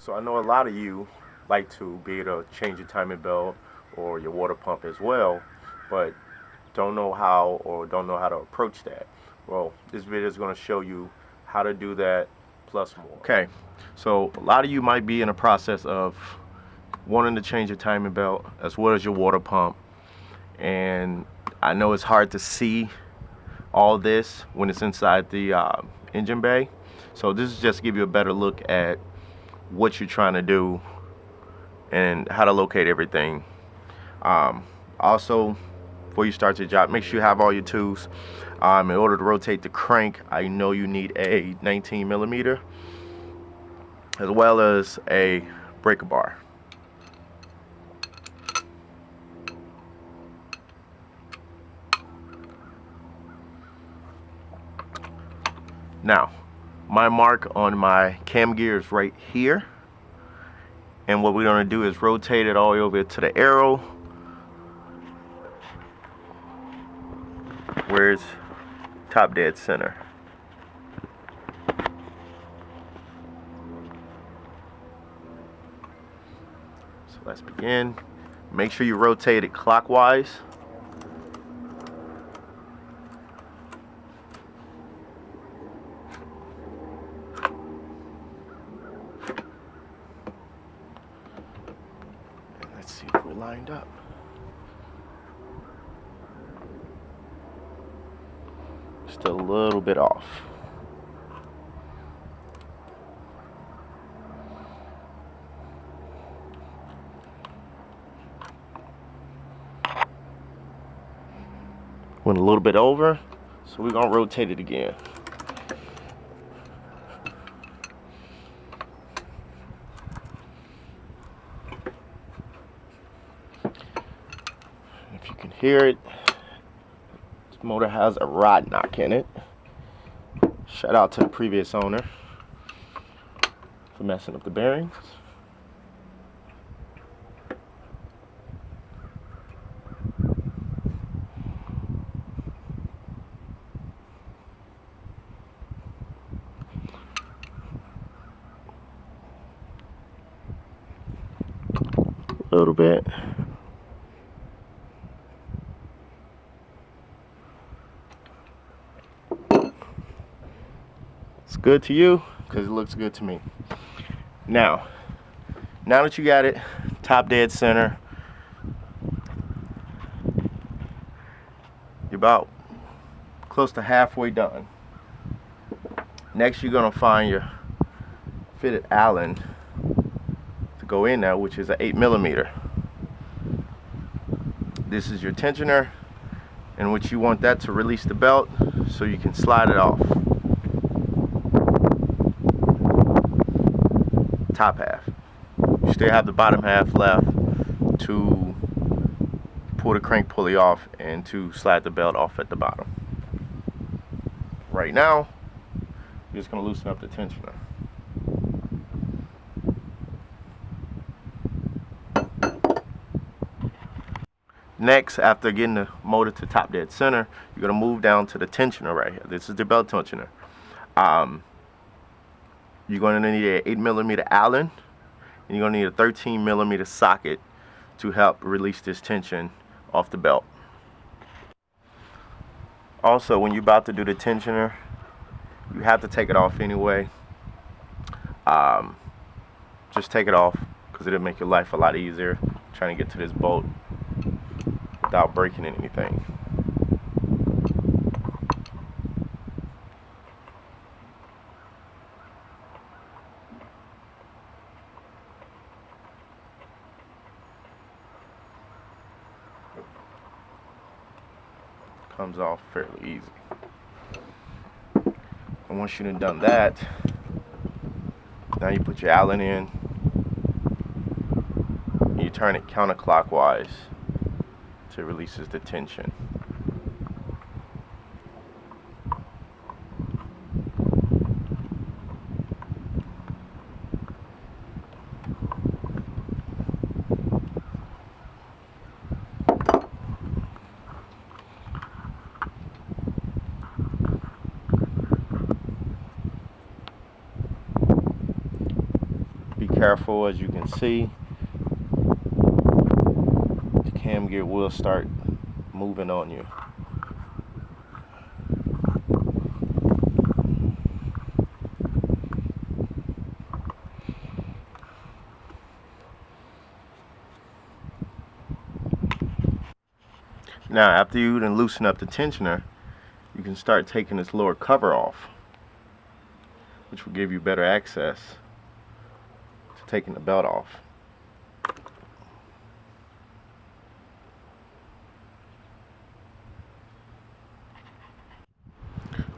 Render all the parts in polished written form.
So I know a lot of you like to be able to change your timing belt or your water pump as well, but don't know how or don't know how to approach that. Well, this video is going to show you how to do that plus more. Okay, so a lot of you might be in a process of wanting to change your timing belt as well as your water pump, and I know it's hard to see all this when it's inside the engine bay. So this is just to give you a better look at what you're trying to do and how to locate everything. Also, before you start your job, make sure you have all your tools. In order to rotate the crank, I know you need a 19 millimeter as well as a breaker bar. Now, my mark on my cam gear is right here, and what we're going to do is rotate it all the way over to the arrow where it's top dead center. So let's begin. Make sure you rotate it clockwise. Let's see if we're lined up. Still a little bit off. Went a little bit over, so we're gonna rotate it again. If you can hear it, this motor has a rod knock in it. Shout out to the previous owner for messing up the bearings. A little bit. It's good to you because it looks good to me. Now that you got it top dead center, you're about close to halfway done. Next, you're gonna find your fitted Allen to go in there, which is an 8 millimeter. This is your tensioner, in which you want that to release the belt so you can slide it off. Top half. You still have the bottom half left to pull the crank pulley off and to slide the belt off at the bottom. Right now, you're just going to loosen up the tensioner. Next, after getting the motor to top dead center, you're going to move down to the tensioner right here. This is the belt tensioner. You're going to need an 8 millimeter Allen, and you're going to need a 13 millimeter socket to help release this tension off the belt. Also, when you're about to do the tensioner, you have to take it off anyway. Just take it off because it'll make your life a lot easier trying to get to this bolt without breaking anything. Comes off fairly easy. And once you've done that, now you put your Allen in and you turn it counterclockwise so it releases the tension. careful. As you can see, the cam gear will start moving on you. Now, after you then loosen up the tensioner, you can start taking this lower cover off, which will give you better access to taking the belt off.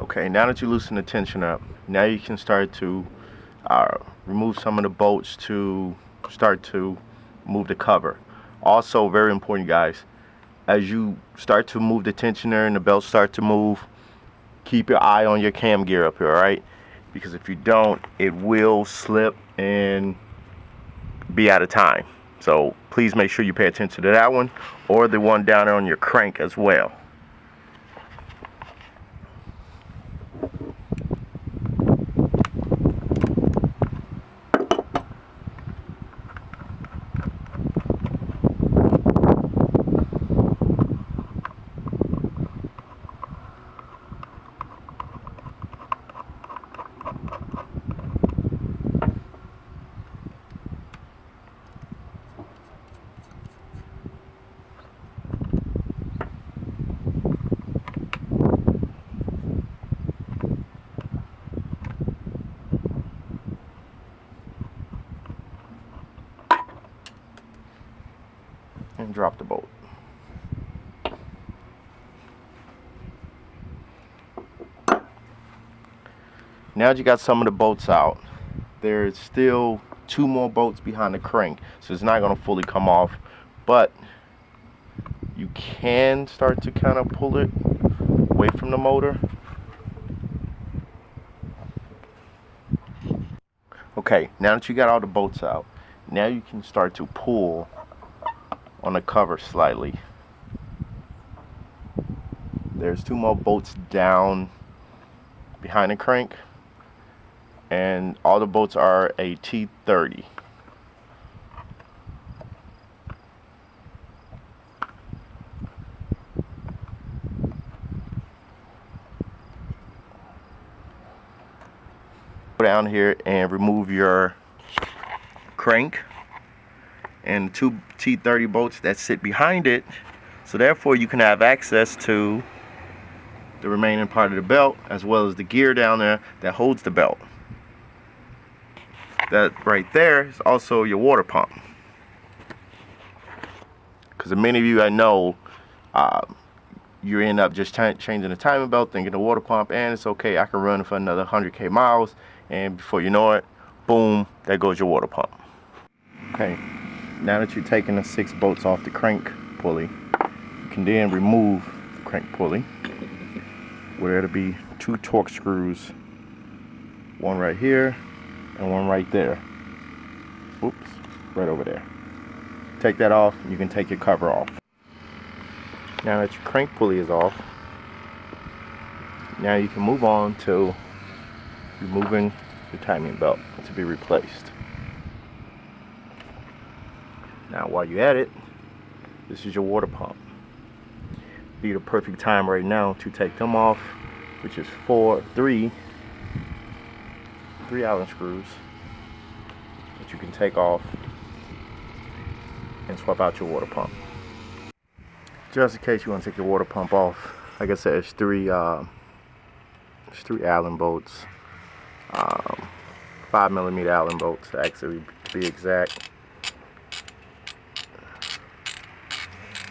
Okay, now that you loosen the tension up, now you can start to remove some of the bolts to start to move the cover. Also, very important, guys, as you start to move the tensioner and the belt start to move, keep your eye on your cam gear up here, alright? Because if you don't, it will slip and be out of time. So please make sure you pay attention to that one, or the one down there on your crank as well. And drop the bolt. Now that you got some of the bolts out, there's still 2 more bolts behind the crank, so it's not going to fully come off, but you can start to kind of pull it away from the motor. Okay, now that you got all the bolts out, now you can start to pull on the cover slightly. There's 2 more bolts down behind the crank, and all the bolts are a T30. Go down here and remove your crank and 2 T30 bolts that sit behind it, so therefore you can have access to the remaining part of the belt as well as the gear down there that holds the belt. That right there is also your water pump, because many of you I know you end up just changing the timing belt, thinking the water pump, and it's okay, I can run for another 100k miles, and before you know it, boom, there goes your water pump. Okay, now that you're taking the 6 bolts off the crank pulley, you can then remove the crank pulley, where it'll be 2 torque screws, one right here and one right there. Oops, right over there. Take that off, and you can take your cover off. Now that your crank pulley is off, now you can move on to removing the timing belt to be replaced. Now while you're at it, this is your water pump. Be the perfect time right now to take them off, which is 3 Allen screws that you can take off and swap out your water pump. Just in case you want to take your water pump off, like I said, it's 3 Allen bolts, 5mm Allen bolts actually to be exact.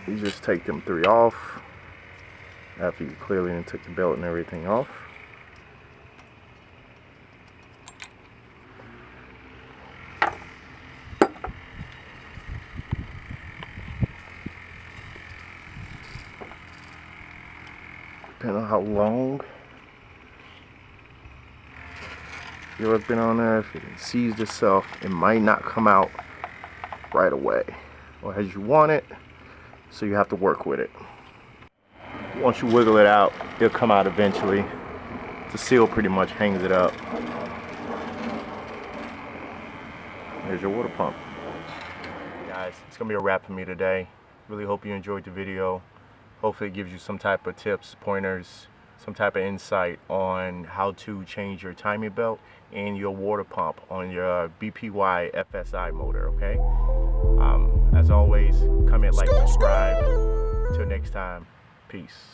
You just take them 3 off after you clearly took the belt and everything off. Depending on how long yours been on there, if it seized itself, it might not come out right away or as you want it, so you have to work with it. Once you wiggle it out, it'll come out eventually. The seal pretty much hangs it up. Here's your water pump. Guys, it's gonna be a wrap for me today. Really hope you enjoyed the video. Hopefully it gives you some type of tips, pointers, some type of insight on how to change your timing belt and your water pump on your BPY FSI motor, okay? As always, comment, like, subscribe. Till next time, peace.